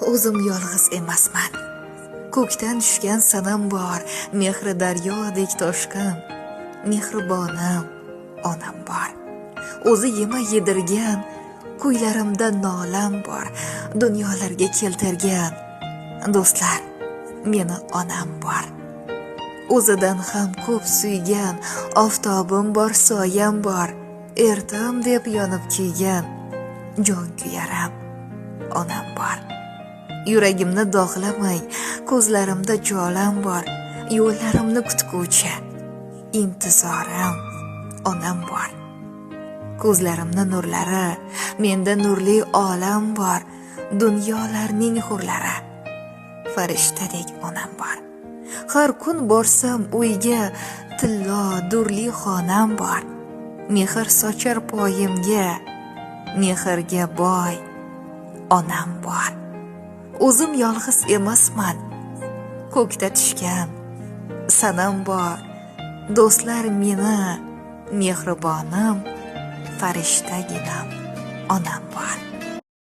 O'zim yolg'iz emasman. Ko'kdan tushgan sanam bor, mehri daryodek toshqin. Mehribonim onam bor. O'zi yema yedirgan, kuylarimda nolam bor. Dunyolarga keltirgan do'stlar, meni onam bor. O'zidan ham ko'p suygan, oftobim bor, soyam bor. Ertam deb yonib kiygan jon kuyaram onam bor. Yuragimni dog'lamay, ko'zlarimda jolam bor. Yo'llarimni kutguvchi intizorim onam bor. Ko'zlarimni nurlari, menda nurli olam bor. Dunyolarning hurlari, farishtadek onam bor. Har kun borsam uyga, tillo durli xonam bor. Mehr sochar poyimga, mehrga boy onam bor. O'zim yolg'iz emasman. Ko'kda tushgan sanam bor. Do'stlar meni mehribonim, farishtaginam onam bor.